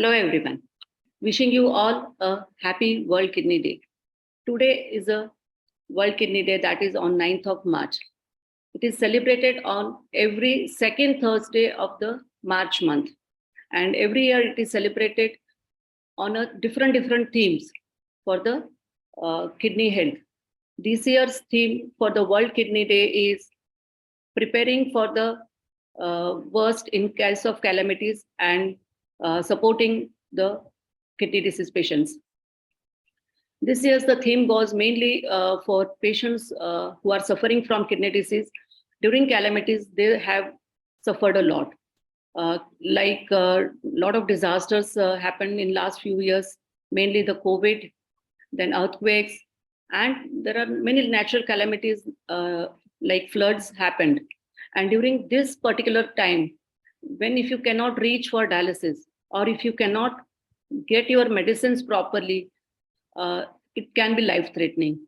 Hello everyone. Wishing you all a happy World Kidney Day. Today is a World Kidney Day that is on 9th of March. It is celebrated on every second Thursday of the March month. And every year it is celebrated on a different themes for the kidney health. This year's theme for the World Kidney Day is preparing for the worst in case of calamities and supporting the kidney disease patients. This year's the theme was mainly for patients who are suffering from kidney disease. During calamities, they have suffered a lot. Like a lot of disasters happened in last few years, mainly the COVID, then earthquakes, and there are many natural calamities like floods happened. And during this particular time, when if you cannot reach for dialysis or if you cannot get your medicines properly, it can be life-threatening.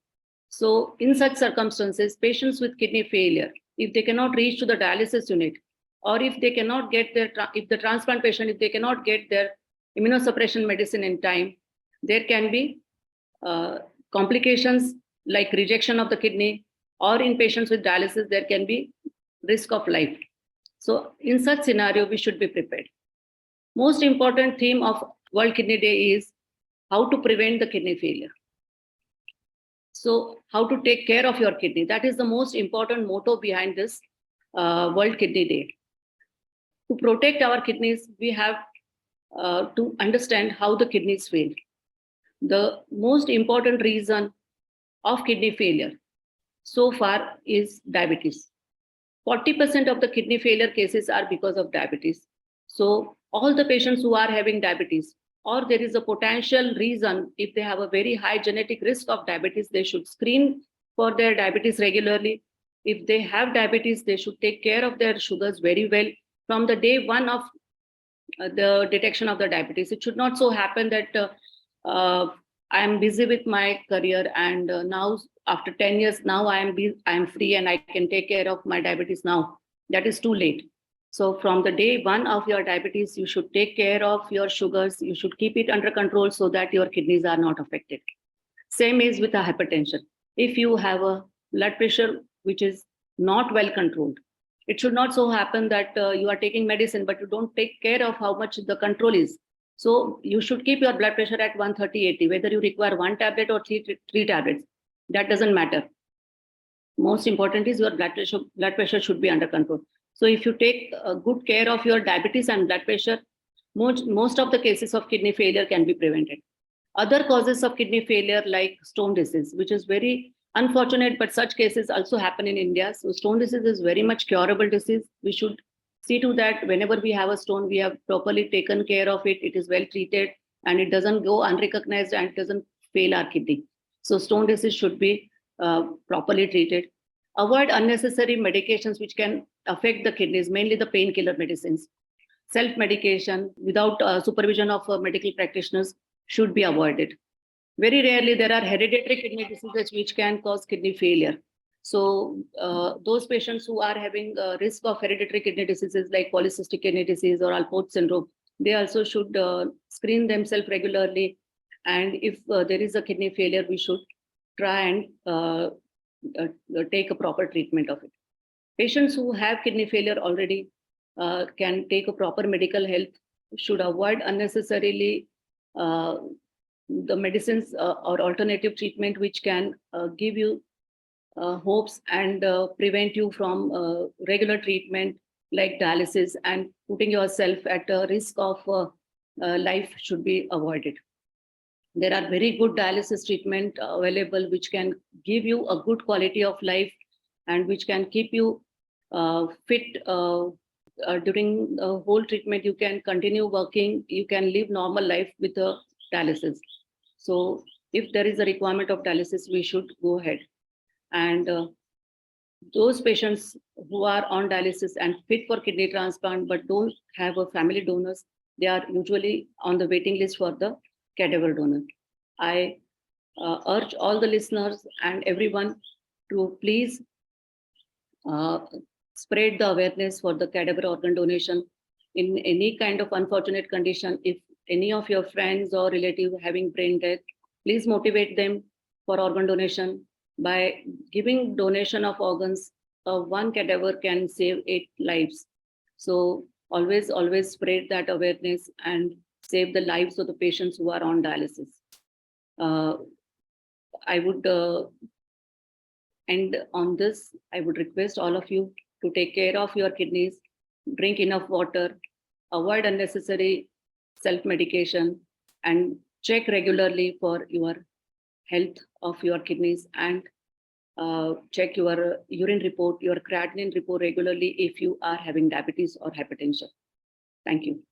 So in such circumstances, patients with kidney failure, if they cannot reach to the dialysis unit, or if they cannot get their, if the transplant patient, if they cannot get their immunosuppression medicine in time, there can be complications like rejection of the kidney, or in patients with dialysis, there can be risk of life. So in such scenario, we should be prepared. Most important theme of World Kidney Day is how to prevent the kidney failure. So how to take care of your kidney. That is the most important motto behind this World Kidney Day. To protect our kidneys, we have to understand how the kidneys fail. The most important reason of kidney failure so far is diabetes. 40% of the kidney failure cases are because of diabetes. So all the patients who are having diabetes, or there is a potential reason, if they have a very high genetic risk of diabetes, they should screen for their diabetes regularly. If they have diabetes, they should take care of their sugars very well from the day one of the detection of the diabetes. It should not so happen that I am busy with my career and now after 10 years, now I am free and I can take care of my diabetes now. That is too late. So from the day one of your diabetes, you should take care of your sugars. You should keep it under control so that your kidneys are not affected. Same is with the hypertension. If you have a blood pressure which is not well controlled, it should not so happen that you are taking medicine, but you don't take care of how much the control is. So you should keep your blood pressure at 130/80, whether you require one tablet or three tablets. That doesn't matter. Most important is your blood pressure should be under control. So if you take good care of your diabetes and blood pressure, most of the cases of kidney failure can be prevented. Other causes of kidney failure like stone disease, which is very unfortunate, but such cases also happen in India. So stone disease is very much curable disease. We should see to that whenever we have a stone, we have properly taken care of it. It is well treated and it doesn't go unrecognized and it doesn't fail our kidney. So stone disease should be properly treated. Avoid unnecessary medications which can affect the kidneys, mainly the painkiller medicines. Self-medication without supervision of medical practitioners should be avoided. Very rarely there are hereditary kidney diseases which can cause kidney failure. So those patients who are having risk of hereditary kidney diseases like polycystic kidney disease or Alport syndrome, they also should screen themselves regularly. And if there is a kidney failure, we should try and take a proper treatment of it. Patients who have kidney failure already can take a proper medical health, should avoid unnecessarily the medicines or alternative treatment which can give you hopes and prevent you from regular treatment like dialysis, and putting yourself at a risk of life should be avoided. There are very good dialysis treatment available which can give you a good quality of life and which can keep you fit during the whole treatment. You can continue working, you can live normal life with the dialysis. So if there is a requirement of dialysis, we should go ahead. And those patients who are on dialysis and fit for kidney transplant but don't have a family donors, they are usually on the waiting list for the cadaver donor. I urge all the listeners and everyone to please spread the awareness for the cadaver organ donation. In any kind of unfortunate condition, if any of your friends or relative having brain death, please motivate them for organ donation. By giving donation of organs, one cadaver can save 8 lives. So always spread that awareness and save the lives of the patients who are on dialysis. I would end on this. I would request all of you to take care of your kidneys, drink enough water, avoid unnecessary self-medication, and check regularly for your health of your kidneys, and check your urine report, your creatinine report regularly if you are having diabetes or hypertension. Thank you.